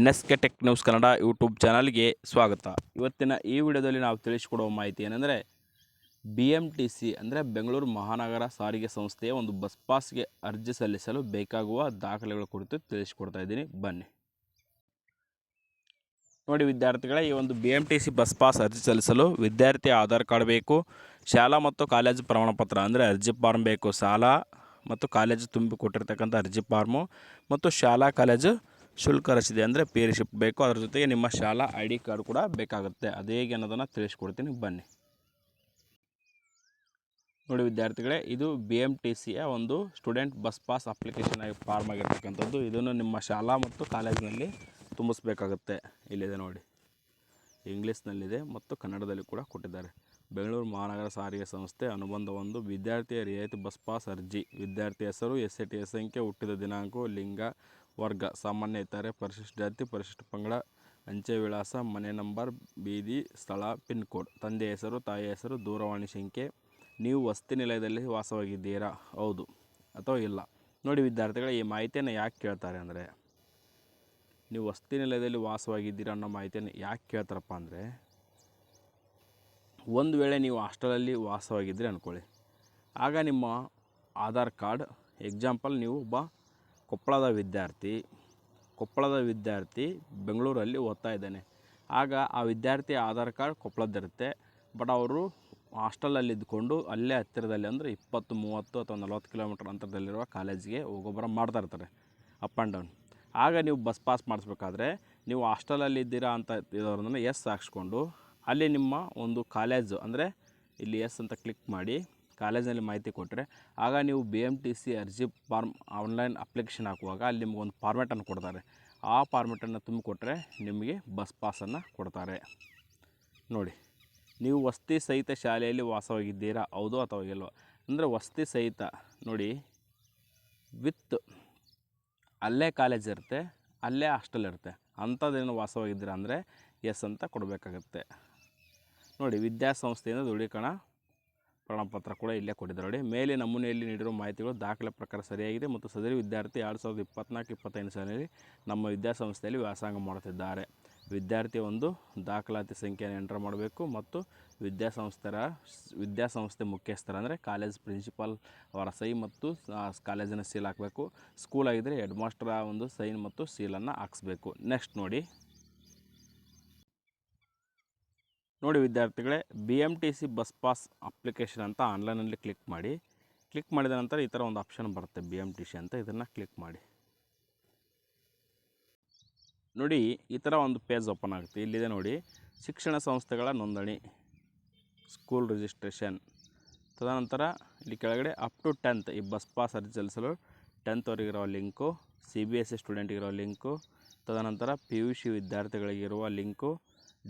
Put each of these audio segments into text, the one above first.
NSK tech news Kannada YouTube ಚಾನಲ್ಗೆ ಸ್ವಾಗತ. ಇವತ್ತಿನ ಈ ವಿಡಿಯೋದಲ್ಲಿ ನಾವು ತಿಳಿಸಿಕೊಡುವ ಮಾಹಿತಿ ಏನೆಂದರೆ BMTC ಅಂದರೆ ಬೆಂಗಳೂರು ಮಹಾನಗರ ಸಾರಿಗೆ ಸಂಸ್ಥೆಯ ಒಂದು ಬಸ್ ಪಾಸ್ಗೆ ಅರ್ಜಿ ಸಲ್ಲಿಸಲು ಬೇಕಾಗುವ ದಾಖಲೆಗಳ ಕುರಿತು ತಿಳಿಸಿಕೊಡ್ತಾ ಇದ್ದೀನಿ, ಬನ್ನಿ ನೋಡಿ ವಿದ್ಯಾರ್ಥಿಗಳೇ. ಈ ಒಂದು BMTC ಬಸ್ ಪಾಸ್ ಅರ್ಜಿ ಸಲ್ಲಿಸಲು ವಿದ್ಯಾರ್ಥಿ ಆಧಾರ್ ಕಾರ್ಡ್ ಬೇಕು, ಶಾಲಾ ಮತ್ತು ಕಾಲೇಜು ಪ್ರಮಾಣಪತ್ರ ಅಂದರೆ ಅರ್ಜಿ ಫಾರ್ಮ್ ಬೇಕು, ಶಾಲಾ ಮತ್ತು ಕಾಲೇಜು ತುಂಬಿ ಕೊಟ್ಟಿರ್ತಕ್ಕಂಥ ಅರ್ಜಿ ಫಾರ್ಮು ಮತ್ತು ಶಾಲಾ ಕಾಲೇಜು ಶುಲ್ಕ ರಸೀದಿ ಅಂದರೆ ಪಿ ರಿಸಿಪ್ಟ್ ಬೇಕು. ಅದರ ಜೊತೆಗೆ ನಿಮ್ಮ ಶಾಲಾ ID ಕಾರ್ಡ್ ಕೂಡ ಬೇಕಾಗುತ್ತೆ. ಅದು ಹೇಗೆ ಅನ್ನೋದನ್ನು ತಿಳಿಸ್ಕೊಡ್ತೀನಿ, ಬನ್ನಿ ನೋಡಿ ವಿದ್ಯಾರ್ಥಿಗಳೇ. ಇದು BMTCಯ ಒಂದು student bus pass application form ಆಗಿರ್ತಕ್ಕಂಥದ್ದು. ಇದನ್ನು ನಿಮ್ಮ ಶಾಲಾ ಮತ್ತು ಕಾಲೇಜಿನಲ್ಲಿ ತುಂಬಿಸ್ಬೇಕಾಗುತ್ತೆ. ಇಲ್ಲಿದೆ ನೋಡಿ, ಇಂಗ್ಲೀಷ್ನಲ್ಲಿದೆ ಮತ್ತು ಕನ್ನಡದಲ್ಲಿ ಕೂಡ ಕೊಟ್ಟಿದ್ದಾರೆ. ಬೆಂಗಳೂರು ಮಹಾನಗರ ಸಾರಿಗೆ ಸಂಸ್ಥೆ ಅನುಬಂಧ 1 ವಿದ್ಯಾರ್ಥಿಯ ರಿಯಾಯಿತಿ ಬಸ್ ಪಾಸ್ ಅರ್ಜಿ. ವಿದ್ಯಾರ್ಥಿ ಹೆಸರು, SAT ಸಂಖ್ಯೆ, ಹುಟ್ಟಿದ ದಿನಾಂಕ, ಲಿಂಗ, ವರ್ಗ ಸಾಮಾನ್ಯ ಇತರೆ, ಪರಿಶಿಷ್ಟ ಜಾತಿ, ಪರಿಶಿಷ್ಟ ಪಂಗಡ, ಅಂಚೆ ವಿಳಾಸ, ಮನೆ ನಂಬರ್, ಬೀದಿ ಸ್ಥಳ, ಪಿನ್ ಕೋಡ್, ತಂದೆ ಹೆಸರು, ತಾಯಿ ಹೆಸರು, ದೂರವಾಣಿ ಸಂಖ್ಯೆ. ನೀವು ವಸತಿ ನಿಲಯದಲ್ಲಿ ವಾಸವಾಗಿದ್ದೀರಾ, ಹೌದು ಅಥವಾ ಇಲ್ಲ. ನೋಡಿ ವಿದ್ಯಾರ್ಥಿಗಳು, ಈ ಮಾಹಿತಿಯನ್ನು ಯಾಕೆ ಕೇಳ್ತಾರೆ ಅಂದರೆ, ನೀವು ವಸತಿ ನಿಲಯದಲ್ಲಿ ವಾಸವಾಗಿದ್ದೀರಾ ಅನ್ನೋ ಮಾಹಿತಿಯನ್ನು ಯಾಕೆ ಕೇಳ್ತಾರಪ್ಪ ಅಂದರೆ, ಒಂದು ವೇಳೆ ನೀವು ಹಾಸ್ಟೆಲಲ್ಲಿ ವಾಸವಾಗಿದ್ದರೆ ಅಂದ್ಕೊಳ್ಳಿ, ಆಗ ನಿಮ್ಮ ಆಧಾರ್ ಕಾರ್ಡ್, ಎಕ್ಸಾಂಪಲ್ ನೀವು ಒಬ್ಬ ಕೊಪ್ಪಳದ ವಿದ್ಯಾರ್ಥಿ ಬೆಂಗಳೂರಲ್ಲಿ ಓದ್ತಾ ಇದ್ದಾನೆ. ಆಗ ಆ ವಿದ್ಯಾರ್ಥಿ ಆಧಾರ್ ಕಾರ್ಡ್ ಕೊಪ್ಪಳದ್ದಿರುತ್ತೆ, ಬಟ್ ಅವರು ಹಾಸ್ಟೆಲಲ್ಲಿ ಇದ್ದುಕೊಂಡು ಅಲ್ಲೇ ಹತ್ತಿರದಲ್ಲಿ ಅಂದರೆ 20, 30 ಅಥವಾ 40 ಕಿಲೋಮೀಟರ್ ಅಂತರದಲ್ಲಿರುವ ಕಾಲೇಜಿಗೆ ಹೋಗೋಬರ ಮಾಡ್ತಾ ಇರ್ತಾರೆ, ಅಪ್ ಆ್ಯಂಡ್ ಡೌನ್. ಆಗ ನೀವು ಬಸ್ ಪಾಸ್ ಮಾಡಿಸ್ಬೇಕಾದ್ರೆ ನೀವು ಹಾಸ್ಟೆಲಲ್ಲಿ ಇದ್ದೀರಾ ಅಂತ ಇರೋರನ್ನ ಎಸ್ ಹಾಕ್ಸ್ಕೊಂಡು ಅಲ್ಲಿ ನಿಮ್ಮ ಒಂದು ಕಾಲೇಜು ಅಂದರೆ ಇಲ್ಲಿ ಎಸ್ ಅಂತ ಕ್ಲಿಕ್ ಮಾಡಿ ಕಾಲೇಜಿನಲ್ಲಿ ಮಾಹಿತಿ ಕೊಟ್ಟರೆ, ಆಗ ನೀವು BMTC ಅರ್ಜಿ ಫಾರ್ಮ್ ಆನ್ಲೈನ್ ಅಪ್ಲಿಕೇಶನ್ ಹಾಕುವಾಗ ಅಲ್ಲಿ ನಿಮಗೊಂದು ಫಾರ್ಮೆಟನ್ನು ಕೊಡ್ತಾರೆ. ಆ ಫಾರ್ಮೆಟನ್ನು ತುಂಬಿಕೊಟ್ರೆ ನಿಮಗೆ ಬಸ್ ಪಾಸನ್ನು ಕೊಡ್ತಾರೆ. ನೋಡಿ, ನೀವು ವಸತಿ ಸಹಿತ ಶಾಲೆಯಲ್ಲಿ ವಾಸವಾಗಿದ್ದೀರಾ, ಹೌದು ಅಥವಾ ಇಲ್ವೋ ಅಂದರೆ ವಸತಿ ಸಹಿತ ನೋಡಿ, ವಿತ್ ಅಲ್ಲೇ ಕಾಲೇಜ್ ಇರುತ್ತೆ, ಅಲ್ಲೇ ಹಾಸ್ಟೆಲ್ ಇರುತ್ತೆ, ಅಂಥದ್ದೇನು ವಾಸವಾಗಿದ್ದೀರಾ ಅಂದರೆ ಎಸ್ ಅಂತ ಕೊಡಬೇಕಾಗತ್ತೆ. ನೋಡಿ, ವಿದ್ಯಾಸಂಸ್ಥೆಯಿಂದ ದೃಢೀಕರಣ ಪ್ರಮಾಣಪತ್ರ ಕೂಡ ಇಲ್ಲೇ ಕೊಟ್ಟಿದ್ದಾರೆ. ನೋಡಿ, ಮೇಲೆ ನಮೂನೆಯಲ್ಲಿ ನೀಡಿರುವ ಮಾಹಿತಿಗಳು ದಾಖಲೆ ಪ್ರಕಾರ ಸರಿಯಾಗಿದೆ ಮತ್ತು ಸದರಿ ವಿದ್ಯಾರ್ಥಿ 2024-25 ಸಾಲಿನಲ್ಲಿ ನಮ್ಮ ವಿದ್ಯಾಸಂಸ್ಥೆಯಲ್ಲಿ ವ್ಯಾಸಂಗ ಮಾಡುತ್ತಿದ್ದಾರೆ. ವಿದ್ಯಾರ್ಥಿ ಒಂದು ದಾಖಲಾತಿ ಸಂಖ್ಯೆಯನ್ನು ಎಂಟರ್ ಮಾಡಬೇಕು ಮತ್ತು ವಿದ್ಯಾಸಂಸ್ಥೆ ಮುಖ್ಯಸ್ಥರ ಅಂದರೆ ಕಾಲೇಜ್ ಪ್ರಿನ್ಸಿಪಾಲ್ ಅವರ ಸಹಿ ಮತ್ತು ಕಾಲೇಜಿನ ಸೀಲ್ ಹಾಕಬೇಕು. ಸ್ಕೂಲ್ ಆಗಿದ್ದರೆ ಹೆಡ್ ಮಾಸ್ಟರ್ ಒಂದು ಸೈನ್ ಮತ್ತು ಸೀಲನ್ನು ಹಾಕಿಸ್ಬೇಕು. ನೆಕ್ಸ್ಟ್ ನೋಡಿ ವಿದ್ಯಾರ್ಥಿಗಳೇ, BMTC ಬಸ್ ಪಾಸ್ ಅಪ್ಲಿಕೇಶನ್ ಅಂತ ಆನ್ಲೈನಲ್ಲಿ ಕ್ಲಿಕ್ ಮಾಡಿದ ನಂತರ ಈ ಥರ ಒಂದು ಆಪ್ಷನ್ ಬರುತ್ತೆ BMTC ಅಂತ, ಇದನ್ನು ಕ್ಲಿಕ್ ಮಾಡಿ. ನೋಡಿ, ಈ ಥರ ಒಂದು ಪೇಜ್ ಓಪನ್ ಆಗುತ್ತೆ. ಇಲ್ಲಿದೆ ನೋಡಿ, ಶಿಕ್ಷಣ ಸಂಸ್ಥೆಗಳ ನೋಂದಣಿ, ಸ್ಕೂಲ್ ರಿಜಿಸ್ಟ್ರೇಷನ್. ತದನಂತರ ಇಲ್ಲಿ ಕೆಳಗಡೆ ಅಪ್ ಟು 10th ಈ ಬಸ್ ಪಾಸ್ ಅರ್ಜಿ ಸಲ್ಲಿಸಲು 10th ಲಿಂಕು, CBSE ಸ್ಟೂಡೆಂಟಿಗಿರೋ ಲಿಂಕು, ತದನಂತರ PUC ವಿದ್ಯಾರ್ಥಿಗಳಿಗಿರುವ ಲಿಂಕು,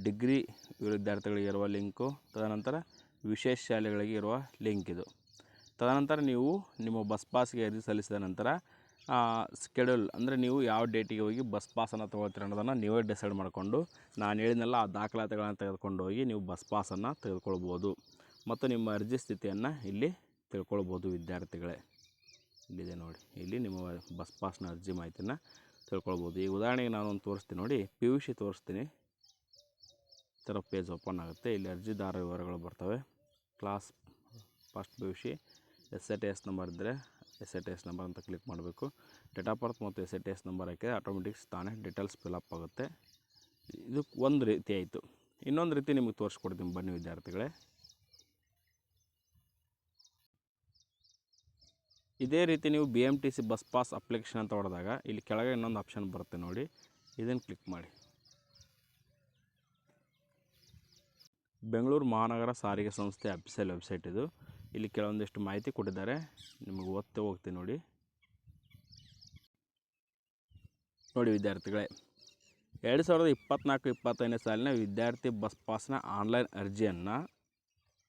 ಡಿಗ್ರಿ ವಿದ್ಯಾರ್ಥಿಗಳಿಗಿರುವ ಲಿಂಕು, ತದನಂತರ ವಿಶೇಷ ಶಾಲೆಗಳಿಗೆ ಇರುವ ಲಿಂಕ್ ಇದು. ತದನಂತರ ನೀವು ನಿಮ್ಮ ಬಸ್ ಪಾಸ್ಗೆ ಅರ್ಜಿ ಸಲ್ಲಿಸಿದ ನಂತರ ಸ್ಕೆಡ್ಯೂಲ್ ಅಂದರೆ ನೀವು ಯಾವ ಡೇಟಿಗೆ ಹೋಗಿ ಬಸ್ ಪಾಸನ್ನು ತೊಗೊಳ್ತೀರ ಅನ್ನೋದನ್ನು ನೀವೇ ಡಿಸೈಡ್ ಮಾಡಿಕೊಂಡು, ನಾನು ಹೇಳಿದ್ನಲ್ಲ ಆ ದಾಖಲಾತಿಗಳನ್ನು ತೆಗೆದುಕೊಂಡು ಹೋಗಿ ನೀವು ಬಸ್ ಪಾಸನ್ನು ತೆಗೆದುಕೊಳ್ಬೋದು ಮತ್ತು ನಿಮ್ಮ ಅರ್ಜಿ ಸ್ಥಿತಿಯನ್ನು ಇಲ್ಲಿ ತಿಳ್ಕೊಳ್ಬೋದು ವಿದ್ಯಾರ್ಥಿಗಳೇ. ಇಲ್ಲಿದೆ ನೋಡಿ, ಇಲ್ಲಿ ನಿಮ್ಮ ಬಸ್ ಪಾಸ್ನ ಅರ್ಜಿ ಮಾಹಿತಿಯನ್ನು ತಿಳ್ಕೊಳ್ಬೋದು. ಈ ಉದಾಹರಣೆಗೆ ನಾನೊಂದು ತೋರಿಸ್ತೀನಿ ನೋಡಿ, PUC ತೋರಿಸ್ತೀನಿ. ಈ ಥರ ಪೇಜ್ ಓಪನ್ ಆಗುತ್ತೆ. ಇಲ್ಲಿ ಅರ್ಜಿದಾರ ವಿವರಗಳು ಬರ್ತವೆ. Class first PUC, SATS number ಇದ್ದರೆ SATS ನಂಬರ್ ಅಂತ ಕ್ಲಿಕ್ ಮಾಡಬೇಕು. ಡೇಟ್ ಆಫ್ ಬರ್ತ್ ಮತ್ತು SATS ನಂಬರ್ ಹಾಕಿದರೆ ಆಟೋಮೆಟಿಕ್ಸ್ ತಾನೇ ಡೀಟೇಲ್ಸ್ ಫಿಲಪ್ ಆಗುತ್ತೆ. ಇದು ಒಂದು ರೀತಿ ಆಯಿತು. ಇನ್ನೊಂದು ರೀತಿ ನಿಮಗೆ ತೋರಿಸ್ಕೊಡ್ತೀನಿ, ಬನ್ನಿ ವಿದ್ಯಾರ್ಥಿಗಳೇ. ಇದೇ ರೀತಿ ನೀವು BMTC ಬಸ್ ಪಾಸ್ ಅಪ್ಲಿಕೇಶನ್ ಅಂತ ಹೊಡೆದಾಗ ಇಲ್ಲಿ ಕೆಳಗೆ ಇನ್ನೊಂದು ಆಪ್ಷನ್ ಬರುತ್ತೆ ನೋಡಿ, ಇದನ್ನು ಕ್ಲಿಕ್ ಮಾಡಿ. ಬೆಂಗಳೂರು ಮಹಾನಗರ ಸಾರಿಗೆ ಸಂಸ್ಥೆ ಅಫಿಷಿಯಲ್ ವೆಬ್ಸೈಟ್ ಇದು. ಇಲ್ಲಿ ಕೆಲವೊಂದಿಷ್ಟು ಮಾಹಿತಿ ಕೊಟ್ಟಿದ್ದಾರೆ, ನಿಮಗೆ ಓದ್ತಾ ಹೋಗ್ತೀನಿ ನೋಡಿ. ನೋಡಿ ವಿದ್ಯಾರ್ಥಿಗಳೇ, 2024-25 ಸಾಲಿನ ವಿದ್ಯಾರ್ಥಿ ಬಸ್ ಪಾಸ್ನ ಆನ್ಲೈನ್ ಅರ್ಜಿಯನ್ನು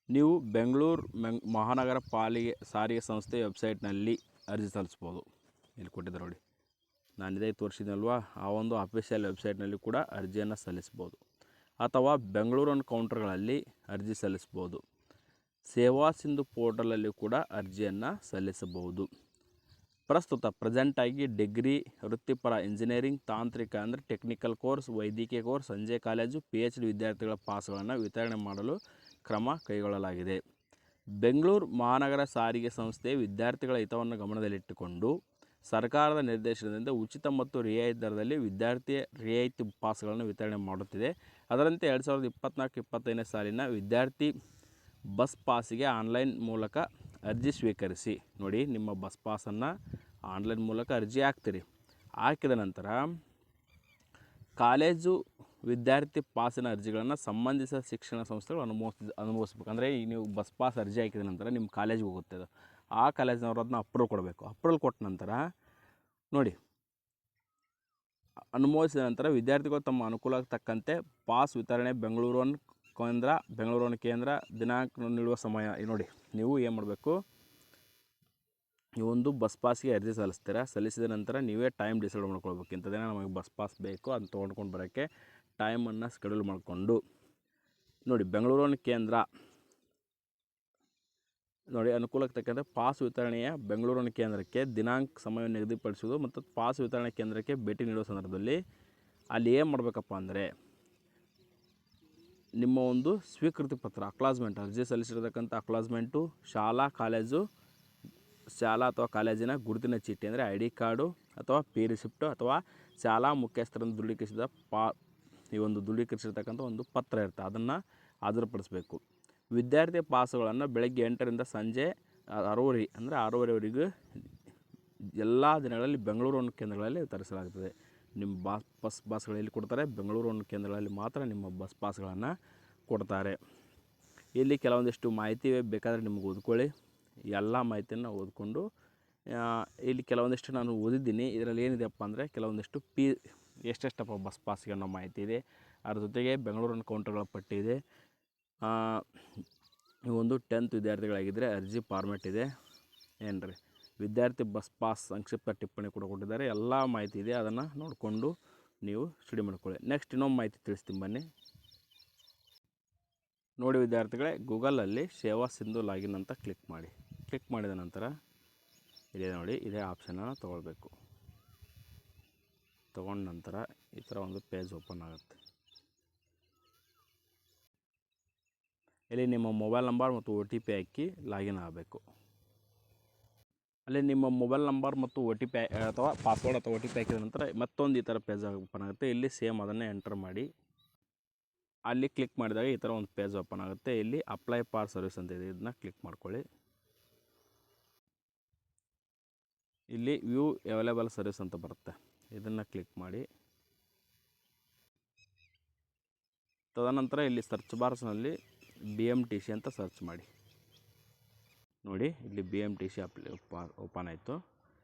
ನೀವು ಬೆಂಗಳೂರು ಮಹಾನಗರ ಸಾರಿಗೆ ಸಂಸ್ಥೆ ವೆಬ್ಸೈಟ್ನಲ್ಲಿ ಅರ್ಜಿ ಸಲ್ಲಿಸ್ಬೋದು. ಇಲ್ಲಿ ಕೊಟ್ಟಿದ್ದಾರೆ ನೋಡಿ, ನಾನು ಇದೇ ತೋರಿಸಿದ್ನಲ್ವಾ, ಆ ಒಂದು ಅಫಿಷಿಯಲ್ ವೆಬ್ಸೈಟ್ನಲ್ಲಿ ಕೂಡ ಅರ್ಜಿಯನ್ನು ಸಲ್ಲಿಸ್ಬೋದು ಅಥವಾ ಬೆಂಗಳೂರು ಕೌಂಟರ್ಗಳಲ್ಲಿ ಅರ್ಜಿ ಸಲ್ಲಿಸ್ಬೋದು. ಸೇವಾ ಸಿಂಧು ಪೋರ್ಟಲಲ್ಲಿ ಕೂಡ ಅರ್ಜಿಯನ್ನು ಸಲ್ಲಿಸಬಹುದು. ಪ್ರಸ್ತುತ ಪ್ರೆಸೆಂಟಾಗಿ ಡಿಗ್ರಿ, ವೃತ್ತಿಪರ, ಇಂಜಿನಿಯರಿಂಗ್, ತಾಂತ್ರಿಕ ಅಂದರೆ ಟೆಕ್ನಿಕಲ್ ಕೋರ್ಸ್, ವೈದ್ಯಕೀಯ ಕೋರ್ಸ್, ಸಂಜೆ ಕಾಲೇಜು, PhD ವಿದ್ಯಾರ್ಥಿಗಳ ಪಾಸ್ಗಳನ್ನು ವಿತರಣೆ ಮಾಡಲು ಕ್ರಮ ಕೈಗೊಳ್ಳಲಾಗಿದೆ. ಬೆಂಗಳೂರು ಮಹಾನಗರ ಸಾರಿಗೆ ಸಂಸ್ಥೆ ವಿದ್ಯಾರ್ಥಿಗಳ ಹಿತವನ್ನು ಗಮನದಲ್ಲಿಟ್ಟುಕೊಂಡು ಸರ್ಕಾರದ ನಿರ್ದೇಶನದಿಂದ ಉಚಿತ ಮತ್ತು ರಿಯಾಯಿತಿ ದರದಲ್ಲಿ ವಿದ್ಯಾರ್ಥಿ ರಿಯಾಯಿತಿ ಪಾಸ್ಗಳನ್ನು ವಿತರಣೆ ಮಾಡುತ್ತಿದೆ. ಅದರಂತೆ 2024-25ನೇ ಸಾಲಿನ ವಿದ್ಯಾರ್ಥಿ ಬಸ್ ಪಾಸಿಗೆ ಆನ್ಲೈನ್ ಮೂಲಕ ಅರ್ಜಿ ಸ್ವೀಕರಿಸಿ. ನೋಡಿ, ನಿಮ್ಮ ಬಸ್ ಪಾಸನ್ನು ಆನ್ಲೈನ್ ಮೂಲಕ ಅರ್ಜಿ ಹಾಕ್ತೀರಿ. ಹಾಕಿದ ನಂತರ ಕಾಲೇಜು ವಿದ್ಯಾರ್ಥಿ ಪಾಸಿನ ಅರ್ಜಿಗಳನ್ನು ಸಂಬಂಧಿಸಿದ ಶಿಕ್ಷಣ ಸಂಸ್ಥೆಗಳು ಅನುಭವಿಸ್ಬೇಕು. ಅಂದರೆ ಈಗ ನೀವು ಬಸ್ ಪಾಸ್ ಅರ್ಜಿ ಹಾಕಿದ ನಂತರ ನಿಮ್ಮ ಕಾಲೇಜಿಗೆ ಹೋಗುತ್ತೆ. ಅದು ಆ ಕಾಲೇಜಿನವರು ಅದನ್ನ ಅಪ್ರೂವ್ ಕೊಡಬೇಕು. ಅಪ್ರೂವಲ್ ಕೊಟ್ಟ ನಂತರ ನೋಡಿ, ಅನುಮೋದಿಸಿದ ನಂತರ ವಿದ್ಯಾರ್ಥಿಗಳು ತಮ್ಮ ಅನುಕೂಲಕ್ಕೆ ತಕ್ಕಂತೆ ಪಾಸ್ ವಿತರಣೆ ಬೆಂಗಳೂರು ಕೇಂದ್ರ ದಿನಾಂಕ ನೀಡುವ ಸಮಯ. ನೋಡಿ, ನೀವು ಏನು ಮಾಡಬೇಕು, ನೀವೊಂದು ಬಸ್ ಪಾಸ್ಗೆ ಅರ್ಜಿ ಸಲ್ಲಿಸ್ತೀರಾ. ಸಲ್ಲಿಸಿದ ನಂತರ ನೀವೇ ಟೈಮ್ ಡಿಸೈಡ್ ಮಾಡ್ಕೊಳ್ಬೇಕು. ಇಂಥ ದಿನ ನಮಗೆ ಬಸ್ ಪಾಸ್ ಬೇಕು, ಅದನ್ನು ತೊಗೊಂಡ್ಕೊಂಡು ಬರೋಕ್ಕೆ ಟೈಮನ್ನು ಶೆಡ್ಯೂಲ್ ಮಾಡಿಕೊಂಡು ನೋಡಿ, ಬೆಂಗಳೂರು ಕೇಂದ್ರ ನೋಡಿ ಅನುಕೂಲಕ್ಕೆ ತಕ್ಕಂತೆ ಪಾಸ್ ವಿತರಣೆಯ ಬೆಂಗಳೂರು ಕೇಂದ್ರಕ್ಕೆ ದಿನಾಂಕ ಸಮಯವನ್ನು ನಿಗದಿಪಡಿಸುವುದು ಮತ್ತು ಪಾಸ್ ವಿತರಣೆ ಕೇಂದ್ರಕ್ಕೆ ಭೇಟಿ ನೀಡುವ ಸಂದರ್ಭದಲ್ಲಿ ಅಲ್ಲಿ ಏನು ಮಾಡಬೇಕಪ್ಪ ಅಂದರೆ ನಿಮ್ಮ ಒಂದು ಸ್ವೀಕೃತಿ ಪತ್ರ, ಅಕ್ಲಾಸ್ಮೆಂಟ್, ಅರ್ಜಿ ಸಲ್ಲಿಸಿರತಕ್ಕಂಥ ಅಕ್ಲಾಸ್ಮೆಂಟು, ಶಾಲಾ ಅಥವಾ ಕಾಲೇಜಿನ ಗುರುತಿನ ಚೀಟಿ ಅಂದರೆ ID ಕಾರ್ಡು ಅಥವಾ ಪಿ ರಿಸಿಪ್ಟು ಅಥವಾ ಶಾಲಾ ಮುಖ್ಯಸ್ಥರನ್ನು ದೃಢೀಕರಿಸಿದ ಈ ಒಂದು ದೃಢೀಕರಿಸಿರ್ತಕ್ಕಂಥ ಒಂದು ಪತ್ರ ಇರುತ್ತೆ, ಅದನ್ನು ಹಾಜರುಪಡಿಸಬೇಕು. ವಿದ್ಯಾರ್ಥಿ ಪಾಸುಗಳನ್ನು ಬೆಳಗ್ಗೆ 8ರಿಂದ ಸಂಜೆ 6:30 ಅಂದರೆ 6:30ವರೆಗೂ ಎಲ್ಲ ದಿನಗಳಲ್ಲಿ ಬೆಂಗಳೂರು ಕೇಂದ್ರಗಳಲ್ಲಿ ವಿತರಿಸಲಾಗುತ್ತದೆ. ನಿಮ್ಮ ಬಸ್ಗಳಲ್ಲಿ ಕೊಡ್ತಾರೆ, ಬೆಂಗಳೂರು ಕೇಂದ್ರಗಳಲ್ಲಿ ಮಾತ್ರ ನಿಮ್ಮ ಬಸ್ ಪಾಸ್ಗಳನ್ನು ಕೊಡ್ತಾರೆ. ಇಲ್ಲಿ ಕೆಲವೊಂದಿಷ್ಟು ಮಾಹಿತಿ ಬೇಕಾದರೆ ನಿಮಗೆ ಓದ್ಕೊಳ್ಳಿ. ಎಲ್ಲ ಮಾಹಿತಿಯನ್ನು ಓದ್ಕೊಂಡು ಇಲ್ಲಿ ಕೆಲವೊಂದಿಷ್ಟು ನಾನು ಓದಿದ್ದೀನಿ. ಇದರಲ್ಲಿ ಏನಿದೆಯಪ್ಪ ಅಂದರೆ ಕೆಲವೊಂದಿಷ್ಟು ಎಷ್ಟೆಷ್ಟಪ್ಪ ಬಸ್ ಪಾಸ್ಗೆ ಅನ್ನೋ ಮಾಹಿತಿ ಇದೆ. ಅದ್ರ ಜೊತೆಗೆ ಬೆಂಗಳೂರಿನ ಕೌಂಟರ್ಗಳ ಪಟ್ಟಿ ಇದೆ. ಒಂದು 10th ವಿದ್ಯಾರ್ಥಿಗಳಾಗಿದ್ದರೆ ಅರ್ಜಿ ಫಾರ್ಮೆಟ್ ಇದೆ. ಏನ್ರಿ, ವಿದ್ಯಾರ್ಥಿ ಬಸ್ ಪಾಸ್ ಸಂಕ್ಷಿಪ್ತ ಟಿಪ್ಪಣಿ ಕೂಡ ಕೊಟ್ಟಿದ್ದಾರೆ. ಎಲ್ಲ ಮಾಹಿತಿ ಇದೆ, ಅದನ್ನು ನೋಡಿಕೊಂಡು ನೀವು ಸ್ಟಡಿ ಮಾಡ್ಕೊಳ್ಳಿ. ನೆಕ್ಸ್ಟ್ ಇನ್ನೊಂದು ಮಾಹಿತಿ ತಿಳಿಸ್ತೀನಿ ಬನ್ನಿ. ನೋಡಿ ವಿದ್ಯಾರ್ಥಿಗಳೇ, ಗೂಗಲಲ್ಲಿ ಸೇವಾ ಸಿಂಧು ಲಾಗಿನ್ ಅಂತ ಕ್ಲಿಕ್ ಮಾಡಿ. ಕ್ಲಿಕ್ ಮಾಡಿದ ನಂತರ ಇದೆ ನೋಡಿ, ಇದೇ ಆಪ್ಷನನ್ನು ತೊಗೊಳ್ಬೇಕು. ತೊಗೊಂಡ ನಂತರ ಈ ಥರ ಒಂದು ಪೇಜ್ ಓಪನ್ ಆಗುತ್ತೆ. ಇಲ್ಲಿ ನಿಮ್ಮ ಮೊಬೈಲ್ ನಂಬರ್ ಮತ್ತು OTP ಹಾಕಿ ಲಾಗಿನ್ ಆಗಬೇಕು. ಅಲ್ಲಿ ನಿಮ್ಮ ಮೊಬೈಲ್ ನಂಬರ್ ಮತ್ತು OTP ಅಥವಾ ಪಾಸ್ವರ್ಡ್ ಅಥವಾ OTP ಹಾಕಿದ ನಂತರ ಮತ್ತೊಂದು ಈ ಥರ ಪೇಜ್ ಓಪನ್ ಆಗುತ್ತೆ. ಇಲ್ಲಿ ಸೇಮ್ ಅದನ್ನೇ ಎಂಟರ್ ಮಾಡಿ ಅಲ್ಲಿ ಕ್ಲಿಕ್ ಮಾಡಿದಾಗ ಈ ಥರ ಒಂದು ಪೇಜ್ ಓಪನ್ ಆಗುತ್ತೆ. ಇಲ್ಲಿ ಅಪ್ಲೈ ಫಾರ್ ಸರ್ವಿಸ್ ಅಂತ ಇದೆ, ಇದನ್ನ ಕ್ಲಿಕ್ ಮಾಡ್ಕೊಳ್ಳಿ. ಇಲ್ಲಿ ವ್ಯೂ ಅವೈಲೇಬಲ್ ಸರ್ವಿಸ್ ಅಂತ ಬರುತ್ತೆ, ಇದನ್ನು ಕ್ಲಿಕ್ ಮಾಡಿ. ತದನಂತರ ಇಲ್ಲಿ ಸರ್ಚ್ ಬಾರ್ಸ್ನಲ್ಲಿ BMTC ಅಂತ ಸರ್ಚ್ ಮಾಡಿ. ನೋಡಿ, ಇಲ್ಲಿ BMTC ಓಪನ್ ಆಯಿತು.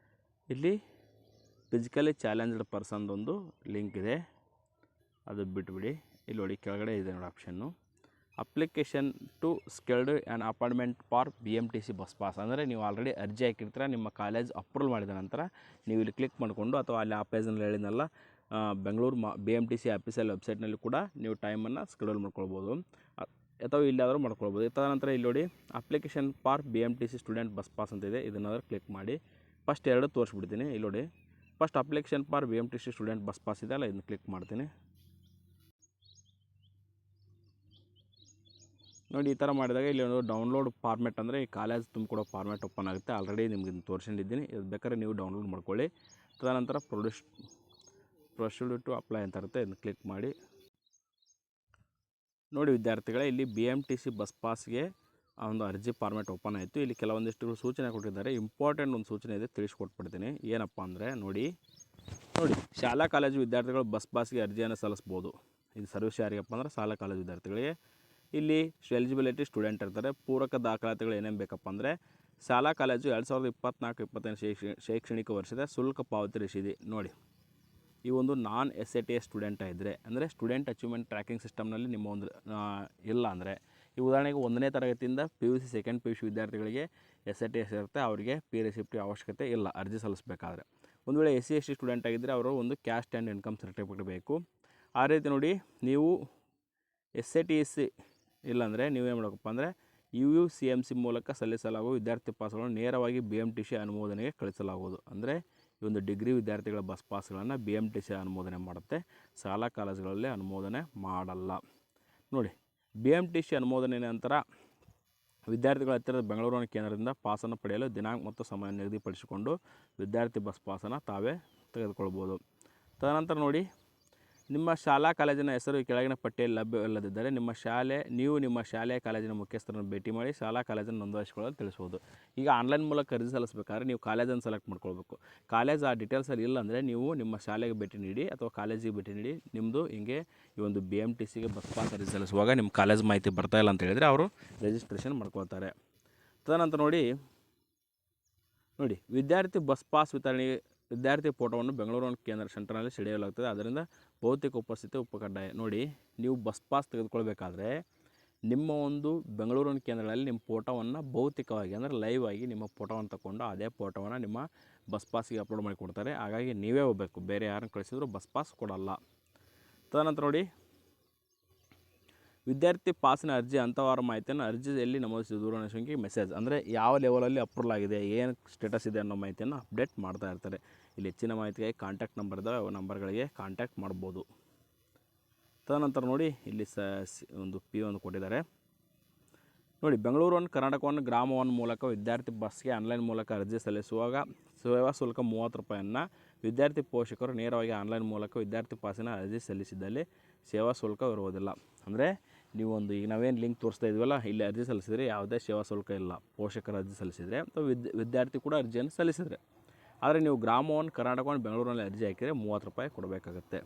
ಇಲ್ಲಿ ಫಿಸಿಕಲಿ ಚಾಲೆಂಜ್ಡ್ ಪರ್ಸನ್ದೊಂದು ಲಿಂಕ್ ಇದೆ, ಅದು ಬಿಟ್ಬಿಡಿ. ಇಲ್ಲಿ ನೋಡಿ ಕೆಳಗಡೆ ಇದೆ ನೋಡಿ ಆಪ್ಷನ್ನು, application to schedule and appointment for BMTC bus pass. ಅಂದರೆ ನೀವು ಆಲ್ರೆಡಿ ಅರ್ಜಿ ಹಾಕಿರ್ತೀರ, ನಿಮ್ಮ ಕಾಲೇಜ್ ಅಪ್ರೂವಲ್ ಮಾಡಿದ ನಂತರ ನೀವು ಇಲ್ಲಿ ಕ್ಲಿಕ್ ಮಾಡಿಕೊಂಡು ಅಥವಾ ಅಲ್ಲಿ ಆ ಪೇಜಲ್ಲಿ ಹೇಳಿದ್ನಲ್ಲ ಬೆಂಗಳೂರು BMTC ಆಫೀಸಿಯಲ್ ವೆಬ್ಸೈಟ್ನಲ್ಲಿ ಕೂಡ ನೀವು ಟೈಮನ್ನು ಸ್ಕೆಡ್ಯೂಲ್ ಮಾಡ್ಕೊಳ್ಬೋದು ಅಥವಾ ಇಲ್ಲಾದರೂ ಮಾಡ್ಕೊಳ್ಬೋದು. ತದನಂತರ ಇಲ್ಲಿ ನೋಡಿ application for BMTC student bus pass ಅಂತ ಇದೆ, ಇದನ್ನಾದರೂ ಕ್ಲಿಕ್ ಮಾಡಿ. ಫಸ್ಟ್ ಎರಡು ತೋರಿಸ್ಬಿಡ್ತೀನಿ. ಇಲ್ಲಿ ನೋಡಿ, first application for BMTC student bus pass ಇದೆ ಅಲ್ಲ, ಇದನ್ನು ಕ್ಲಿಕ್ ಮಾಡ್ತೀನಿ. ನೋಡಿ, ಈ ಥರ ಮಾಡಿದಾಗ ಇಲ್ಲಿ ಒಂದು ಡೌನ್ಲೋಡ್ ಫಾರ್ಮೆಟ್ ಅಂದರೆ ಈ ಕಾಲೇಜ್ ತುಂಬಿಕೊಡೋ ಫಾರ್ಮೆಟ್ ಓಪನ್ ಆಗುತ್ತೆ. ಆಲ್ರೆಡಿ ನಿಮ್ಗೆ ಇದನ್ನು ತೋರಿಸಿದ್ದೀನಿ, ಇದು ಬೇಕಾದ್ರೆ ನೀವು ಡೌನ್ಲೋಡ್ ಮಾಡ್ಕೊಳ್ಳಿ. ತದನಂತರ ಪ್ರೊಸೀಡ್ ಟು ಅಪ್ಲೈ ಅಂತ ಇರುತ್ತೆ, ಇದನ್ನು ಕ್ಲಿಕ್ ಮಾಡಿ. ನೋಡಿ ವಿದ್ಯಾರ್ಥಿಗಳೇ, ಇಲ್ಲಿ BMTC ಬಸ್ ಪಾಸ್ಗೆ ಒಂದು ಅರ್ಜಿ ಫಾರ್ಮೆಟ್ ಓಪನ್ ಆಯಿತು. ಇಲ್ಲಿ ಕೆಲವೊಂದಿಷ್ಟು ಸೂಚನೆ ಕೊಟ್ಟಿದ್ದಾರೆ. ಇಂಪಾರ್ಟೆಂಟ್ ಒಂದು ಸೂಚನೆ ಇದೆ, ತಿಳಿಸ್ಕೊಟ್ಬಿಡ್ತೀನಿ. ಏನಪ್ಪ ಅಂದರೆ ನೋಡಿ, ಶಾಲಾ ಕಾಲೇಜು ವಿದ್ಯಾರ್ಥಿಗಳು ಬಸ್ ಪಾಸ್ಗೆ ಅರ್ಜಿಯನ್ನು ಸಲ್ಲಿಸ್ಬೋದು. ಇದು ಸರ್ವಿಸ್ ಯಾರಿಗಪ್ಪ ಅಂದರೆ ಶಾಲಾ ಕಾಲೇಜು ವಿದ್ಯಾರ್ಥಿಗಳಿಗೆ. ಇಲ್ಲಿ ಎಲಿಜಿಬಿಲಿಟಿ ಸ್ಟೂಡೆಂಟ್ ಇರ್ತಾರೆ. ಪೂರಕ ದಾಖಲಾತಿಗಳು ಏನೇನು ಬೇಕಪ್ಪ ಅಂದರೆ ಶಾಲಾ ಕಾಲೇಜು 2024-25 ಶೈಕ್ಷಣಿಕ ವರ್ಷದ ಶುಲ್ಕ ಪಾವತಿ ರಸೀದಿ. ನೋಡಿ, ಈ ಒಂದು ನಾನ್ SATA ಸ್ಟೂಡೆಂಟ್ ಇದ್ದರೆ ಅಂದರೆ ಸ್ಟೂಡೆಂಟ್ ಅಚೀವ್ಮೆಂಟ್ ಟ್ರ್ಯಾಕಿಂಗ್ ಸಿಸ್ಟಮ್ನಲ್ಲಿ ನಿಮ್ಮ ಒಂದು ಇಲ್ಲ ಅಂದರೆ, ಈ ಉದಾಹರಣೆಗೆ 1ನೇ ತರಗತಿಯಿಂದ PUC ಸೆಕೆಂಡ್ PUC ವಿದ್ಯಾರ್ಥಿಗಳಿಗೆ SATA ಇರುತ್ತೆ, ಅವರಿಗೆ ಪಿ ರಿಸಿಪ್ಟ್ ಅವಶ್ಯಕತೆ ಇಲ್ಲ ಅರ್ಜಿ ಸಲ್ಲಿಸಬೇಕಾದ್ರೆ. ಒಂದು ವೇಳೆ SC ST ಸ್ಟೂಡೆಂಟ್ ಆಗಿದ್ದರೆ ಅವರು ಒಂದು ಕ್ಯಾಸ್ಟ್ ಆ್ಯಂಡ್ ಇನ್ಕಮ್ ಸರ್ಟಿಫಿಕೇಟ್ ಬೇಕು. ಆ ರೀತಿ ನೋಡಿ, ನೀವು SATC ಇಲ್ಲಾಂದರೆ ನೀವೇನು ಮಾಡಬೇಕಪ್ಪ ಅಂದರೆ UUCMC ಮೂಲಕ ಸಲ್ಲಿಸಲಾಗುವ ವಿದ್ಯಾರ್ಥಿ ಪಾಸ್ಗಳನ್ನು ನೇರವಾಗಿ BMTC ಅನುಮೋದನೆಗೆ ಕಳಿಸಲಾಗುವುದು. ಅಂದರೆ ಈ ಒಂದು ಡಿಗ್ರಿ ವಿದ್ಯಾರ್ಥಿಗಳ ಬಸ್ ಪಾಸ್ಗಳನ್ನು BMTC ಅನುಮೋದನೆ ಮಾಡುತ್ತೆ, ಶಾಲಾ ಕಾಲೇಜುಗಳಲ್ಲಿ ಅನುಮೋದನೆ ಮಾಡಲ್ಲ. ನೋಡಿ, BMTC ಅನುಮೋದನೆ ನಂತರ ವಿದ್ಯಾರ್ಥಿಗಳ ಹತ್ತಿರದ ಬೆಂಗಳೂರಿನ ಕೇಂದ್ರದಿಂದ ಪಾಸನ್ನು ಪಡೆಯಲು ದಿನಾಂಕ ಮತ್ತು ಸಮಯ ನಿಗದಿಪಡಿಸಿಕೊಂಡು ವಿದ್ಯಾರ್ಥಿ ಬಸ್ ಪಾಸನ್ನು ತಾವೇ ತೆಗೆದುಕೊಳ್ಬೋದು. ತದನಂತರ ನೋಡಿ, ನಿಮ್ಮ ಶಾಲಾ ಕಾಲೇಜಿನ ಹೆಸರು ಈ ಕೆಳಗಿನ ಪಟ್ಟಿಯಲ್ಲಿ ಲಭ್ಯವಿಲ್ಲದಿದ್ದರೆ ನೀವು ನಿಮ್ಮ ಶಾಲೆಯ ಕಾಲೇಜಿನ ಮುಖ್ಯಸ್ಥರನ್ನು ಭೇಟಿ ಮಾಡಿ ಶಾಲಾ ಕಾಲೇಜನ್ನು ನೋಂದಾಯಿಸಿಕೊಳ್ಳಲು ತಿಳಿಸ್ಬೋದು. ಈಗ ಆನ್ಲೈನ್ ಮೂಲಕ ಅರ್ಜಿ ಸಲ್ಲಿಸಬೇಕಾದ್ರೆ ನೀವು ಕಾಲೇಜನ್ನು ಸೆಲೆಕ್ಟ್ ಮಾಡ್ಕೊಳ್ಬೇಕು. ಕಾಲೇಜ್ ಆ ಡೀಟೇಲ್ಸಲ್ಲಿ ಇಲ್ಲ ಅಂದರೆ ನೀವು ನಿಮ್ಮ ಶಾಲೆಗೆ ಭೇಟಿ ನೀಡಿ ಅಥವಾ ಕಾಲೇಜಿಗೆ ಭೇಟಿ ನೀಡಿ ನಿಮ್ಮದು ಹಿಂಗೆ ಈ ಒಂದು BMTCಗೆ ಬಸ್ ಪಾಸ್ ಅರ್ಜಿ ಸಲ್ಲಿಸುವಾಗ ನಿಮ್ಮ ಕಾಲೇಜ್ ಮಾಹಿತಿ ಬರ್ತಾಯಿಲ್ಲ ಅಂತ ಹೇಳಿದರೆ ಅವರು ರಿಜಿಸ್ಟ್ರೇಷನ್ ಮಾಡ್ಕೊಳ್ತಾರೆ. ತದನಂತರ ನೋಡಿ, ವಿದ್ಯಾರ್ಥಿ ಬಸ್ ಪಾಸ್ ವಿತರಣೆಗೆ ವಿದ್ಯಾರ್ಥಿ ಫೋಟೋವನ್ನು ಬೆಂಗಳೂರು ಕೇಂದ್ರ ಸೆಂಟರ್ನಲ್ಲಿ ಸೆಳೆಯಲಾಗುತ್ತದೆ. ಅದರಿಂದ ಭೌತಿಕ ಉಪಸ್ಥಿತಿ ಕಡ್ಡಾಯ. ನೋಡಿ, ನೀವು ಬಸ್ ಪಾಸ್ ತೆಗೆದುಕೊಳ್ಬೇಕಾದ್ರೆ ನಿಮ್ಮ ಒಂದು ಬೆಂಗಳೂರಿನ ಕೇಂದ್ರಗಳಲ್ಲಿ ನಿಮ್ಮ ಫೋಟೋವನ್ನು ಭೌತಿಕವಾಗಿ ಅಂದರೆ ಲೈವ್ ಆಗಿ ನಿಮ್ಮ ಫೋಟೋವನ್ನು ತಗೊಂಡು ಅದೇ ಫೋಟೋವನ್ನು ನಿಮ್ಮ ಬಸ್ ಪಾಸ್ಗೆ ಅಪ್ಲೋಡ್ ಮಾಡಿ ಕೊಡ್ತಾರೆ. ಹಾಗಾಗಿ ನೀವೇ ಹೋಗಬೇಕು, ಬೇರೆ ಯಾರನ್ನು ಕಳಿಸಿದ್ರು ಬಸ್ ಪಾಸ್ ಕೊಡಲ್ಲ. ತದನಂತರ ನೋಡಿ, ವಿದ್ಯಾರ್ಥಿ ಪಾಸಿನ ಅರ್ಜಿ ಹಂತವಾರ ಮಾಹಿತಿಯನ್ನು ಅರ್ಜಿಯಲ್ಲಿ ನಮೂದಿಸಿದ ದೂರವಾಣಿ ಸಂಖ್ಯೆ ಮೆಸೇಜ್ ಅಂದರೆ ಯಾವ ಲೆವೆಲಲ್ಲಿ ಅಪ್ರೂವಲ್ ಆಗಿದೆ, ಏನು ಸ್ಟೇಟಸ್ ಇದೆ ಅನ್ನೋ ಮಾಹಿತಿಯನ್ನು ಅಪ್ಡೇಟ್ ಮಾಡ್ತಾ ಇರ್ತಾರೆ. ಇಲ್ಲಿ ಹೆಚ್ಚಿನ ಮಾಹಿತಿಗಾಗಿ ಕಾಂಟ್ಯಾಕ್ಟ್ ನಂಬರ್ ಇದ್ದಾವೆ, ನಂಬರ್ಗಳಿಗೆ ಕಾಂಟ್ಯಾಕ್ಟ್ ಮಾಡ್ಬೋದು. ತದನಂತರ ನೋಡಿ, ಇಲ್ಲಿ ಒಂದು P1 ಕೊಟ್ಟಿದ್ದಾರೆ. ನೋಡಿ, ಬೆಂಗಳೂರು ಕರ್ನಾಟಕವನ್ನು ಗ್ರಾಮವನ್ನು ಮೂಲಕ ವಿದ್ಯಾರ್ಥಿ ಬಸ್ಗೆ ಆನ್ಲೈನ್ ಮೂಲಕ ಅರ್ಜಿ ಸಲ್ಲಿಸುವಾಗ ಸೇವಾ ಶುಲ್ಕ 30 ರೂಪಾಯಿಯನ್ನು ವಿದ್ಯಾರ್ಥಿ ಪೋಷಕರು ನೇರವಾಗಿ ಆನ್ಲೈನ್ ಮೂಲಕ ವಿದ್ಯಾರ್ಥಿ ಪಾಸಿನ ಅರ್ಜಿ ಸಲ್ಲಿಸಿದಲ್ಲಿ ಸೇವಾ ಶುಲ್ಕ ಇರುವುದಿಲ್ಲ. ಅಂದರೆ ನೀವೊಂದು ಈಗ ನಾವೇನು ಲಿಂಕ್ ತೋರಿಸ್ತಾ ಇದ್ವಲ್ಲ, ಇಲ್ಲಿ ಅರ್ಜಿ ಸಲ್ಲಿಸಿದರೆ ಯಾವುದೇ ಸೇವಾ ಶುಲ್ಕ ಇಲ್ಲ. ಪೋಷಕರು ಅರ್ಜಿ ಸಲ್ಲಿಸಿದರೆ ಅಥವಾ ವಿದ್ಯಾರ್ಥಿ ಕೂಡ ಅರ್ಜಿಯನ್ನು ಸಲ್ಲಿಸಿದರೆ. ಆದರೆ ನೀವು ಗ್ರಾಮವನ್ನು ಕರ್ನಾಟಕವನ್ನು ಬೆಂಗಳೂರಿನಲ್ಲಿ ಅರ್ಜಿ ಹಾಕಿದರೆ 30 ರೂಪಾಯಿ ಕೊಡಬೇಕಾಗುತ್ತೆ.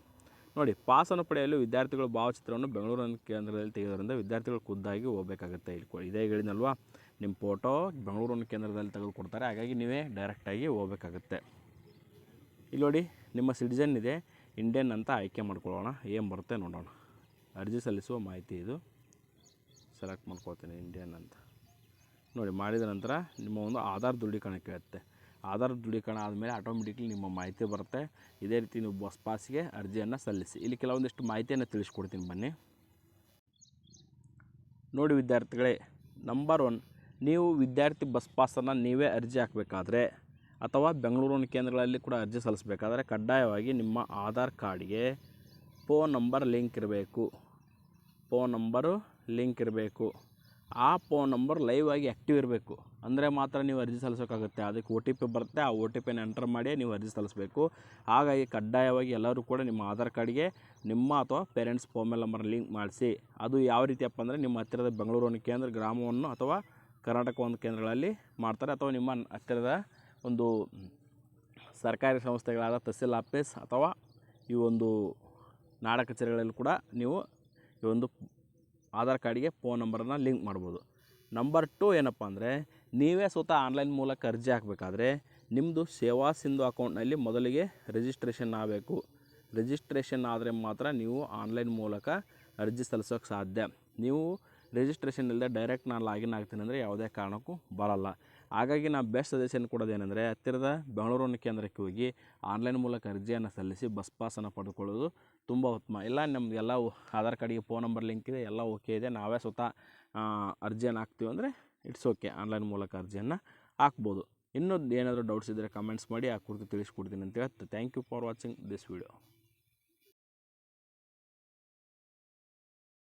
ನೋಡಿ, ಪಾಸನ್ನು ಪಡೆಯಲು ವಿದ್ಯಾರ್ಥಿಗಳು ಭಾವಚಿತ್ರವನ್ನು ಬೆಂಗಳೂರಿನ ಕೇಂದ್ರದಲ್ಲಿ ತೆಗೆಯೋದ್ರಿಂದ ವಿದ್ಯಾರ್ಥಿಗಳು ಖುದ್ದಾಗಿ ಹೋಗಬೇಕಾಗುತ್ತೆ. ಇದೇ ಹೇಳಿದ್ನಲ್ವಾ, ನಿಮ್ಮ ಫೋಟೋ ಬೆಂಗಳೂರಿನ ಕೇಂದ್ರದಲ್ಲಿ ತೆಗೆದುಕೊಡ್ತಾರೆ, ಹಾಗಾಗಿ ನೀವೇ ಡೈರೆಕ್ಟಾಗಿ ಹೋಗಬೇಕಾಗುತ್ತೆ. ಇಲ್ಲಿ ನೋಡಿ, ನಿಮ್ಮ ಸಿಟಿಜನ್ ಇದೆ, ಇಂಡಿಯನ್ ಅಂತ ಆಯ್ಕೆ ಮಾಡ್ಕೊಳ್ಳೋಣ. ಏನು ಬರುತ್ತೆ ನೋಡೋಣ. ಅರ್ಜಿ ಸಲ್ಲಿಸುವ ಮಾಹಿತಿ ಇದು ಸೆಲೆಕ್ಟ್ ಮಾಡ್ಕೊಳ್ತೀನಿ, ಇಂಡಿಯನ್ ಅಂತ. ನೋಡಿ, ಮಾಡಿದ ನಂತರ ನಿಮ್ಮ ಒಂದು ಆಧಾರ್ ದೃಢೀಕರಣ ಕೇಳುತ್ತೆ. ಆಧಾರ್ ದೃಢೀಕರಣ ಆದಮೇಲೆ ಆಟೋಮೆಟಿಕ್ಲಿ ನಿಮ್ಮ ಮಾಹಿತಿ ಬರುತ್ತೆ. ಇದೇ ರೀತಿ ನೀವು ಬಸ್ ಪಾಸ್ಗೆ ಅರ್ಜಿಯನ್ನು ಸಲ್ಲಿಸಿ. ಇಲ್ಲಿ ಕೆಲವೊಂದಿಷ್ಟು ಮಾಹಿತಿಯನ್ನು ತಿಳಿಸ್ಕೊಡ್ತೀನಿ, ಬನ್ನಿ ನೋಡಿ. ವಿದ್ಯಾರ್ಥಿಗಳೇ, ನಂಬರ್ 1, ನೀವು ವಿದ್ಯಾರ್ಥಿ ಬಸ್ ಪಾಸನ್ನು ನೀವೇ ಅರ್ಜಿ ಹಾಕಬೇಕಾದ್ರೆ ಅಥವಾ ಬೆಂಗಳೂರಿನ ಕೇಂದ್ರಗಳಲ್ಲಿ ಕೂಡ ಅರ್ಜಿ ಸಲ್ಲಿಸಬೇಕಾದ್ರೆ ಕಡ್ಡಾಯವಾಗಿ ನಿಮ್ಮ ಆಧಾರ್ ಕಾರ್ಡ್ಗೆ ಫೋನ್ ನಂಬರ್ ಲಿಂಕ್ ಇರಬೇಕು. ಆ ಫೋನ್ ನಂಬರ್ ಲೈವ್ ಆಗಿ ಆ್ಯಕ್ಟಿವ್ ಇರಬೇಕು. ಅಂದರೆ ಮಾತ್ರ ನೀವು ಅರ್ಜಿ ಸಲ್ಲಿಸೋಕ್ಕಾಗುತ್ತೆ. ಅದಕ್ಕೆ OTP ಬರುತ್ತೆ, ಆ OTPನ ಎಂಟರ್ ಮಾಡಿ ನೀವು ಅರ್ಜಿ ಸಲ್ಲಿಸಬೇಕು. ಹಾಗಾಗಿ ಕಡ್ಡಾಯವಾಗಿ ಎಲ್ಲರೂ ಕೂಡ ನಿಮ್ಮ ಆಧಾರ್ ಕಾರ್ಡ್ಗೆ ನಿಮ್ಮ ಅಥವಾ ಪೇರೆಂಟ್ಸ್ ಮೊಬೈಲ್ ನಂಬರ್ ಲಿಂಕ್ ಮಾಡಿಸಿ. ಅದು ಯಾವ ರೀತಿಯಪ್ಪ ಅಂದರೆ ನಿಮ್ಮ ಹತ್ತಿರದ ಬೆಂಗಳೂರಿನ ಕೇಂದ್ರ ಗ್ರಾಮವನ್ನು ಅಥವಾ ಕರ್ನಾಟಕ ಒಂದು ಕೇಂದ್ರಗಳಲ್ಲಿ ಮಾಡ್ತಾರೆ, ಅಥವಾ ನಿಮ್ಮ ಹತ್ತಿರದ ಒಂದು ಸರ್ಕಾರಿ ಸಂಸ್ಥೆಗಳಾದ ತಹಸೀಲ್ ಆಫೀಸ್ ಅಥವಾ ಈ ಒಂದು ನಾಡ ಕಚೇರಿಗಳಲ್ಲಿ ಕೂಡ ನೀವು ಈ ಒಂದು ಆಧಾರ್ ಕಾರ್ಡಿಗೆ ಫೋನ್ ನಂಬರನ್ನು ಲಿಂಕ್ ಮಾಡ್ಬೋದು. ನಂಬರ್ 2 ಏನಪ್ಪ ಅಂದರೆ, ನೀವೇ ಸ್ವತಃ ಆನ್ಲೈನ್ ಮೂಲಕ ಅರ್ಜಿ ಹಾಕಬೇಕಾದ್ರೆ ನಿಮ್ಮದು ಸೇವಾ ಸಿಂಧು ಅಕೌಂಟ್ನಲ್ಲಿ ಮೊದಲಿಗೆ ರಿಜಿಸ್ಟ್ರೇಷನ್ ಆಗಬೇಕು. ರಿಜಿಸ್ಟ್ರೇಷನ್ ಆದರೆ ಮಾತ್ರ ನೀವು ಆನ್ಲೈನ್ ಮೂಲಕ ಅರ್ಜಿ ಸಲ್ಲಿಸೋಕ್ಕೆ ಸಾಧ್ಯ. ನೀವು ರಿಜಿಸ್ಟ್ರೇಷನ್ ಇಲ್ಲದೆ ಡೈರೆಕ್ಟ್ ನಾನು ಲಾಗಿನ್ ಆಗ್ತೀನಿ ಅಂದರೆ ಯಾವುದೇ ಕಾರಣಕ್ಕೂ ಬರಲ್ಲ. ಹಾಗಾಗಿ ನಾನು ಬೆಸ್ಟ್ ಸಜೆಷನ್ ಕೊಡೋದೇನೆಂದರೆ, ಹತ್ತಿರದ ಬೆಂಗಳೂರಿನ ಕೇಂದ್ರಕ್ಕೆ ಹೋಗಿ ಆನ್ಲೈನ್ ಮೂಲಕ ಅರ್ಜಿಯನ್ನು ಸಲ್ಲಿಸಿ ಬಸ್ ಪಾಸನ್ನು ಪಡೆದುಕೊಳ್ಳೋದು ತುಂಬ ಉತ್ತಮ. ಇಲ್ಲ ನಮಗೆಲ್ಲ ಆಧಾರ್ ಕಾರ್ಡಿಗೆ ಫೋನ್ ನಂಬರ್ ಲಿಂಕ್ ಇದೆ, ಎಲ್ಲ ಓಕೆ ಇದೆ, ನಾವೇ ಸ್ವತಃ ಅರ್ಜಿಯನ್ನು ಹಾಕ್ತೀವಿ ಅಂದರೆ ಇಟ್ಸ್ ಓಕೆ, ಆನ್ಲೈನ್ ಮೂಲಕ ಅರ್ಜಿಯನ್ನು ಹಾಕ್ಬೋದು. ಇನ್ನೂ ಏನಾದರೂ ಡೌಟ್ಸ್ ಇದ್ದರೆ ಕಮೆಂಟ್ಸ್ ಮಾಡಿ, ಆ ಕುರಿತು ತಿಳಿಸ್ಕೊಡ್ತೀನಿ ಅಂತ ಹೇಳ್ತಾ thank you for watching this video.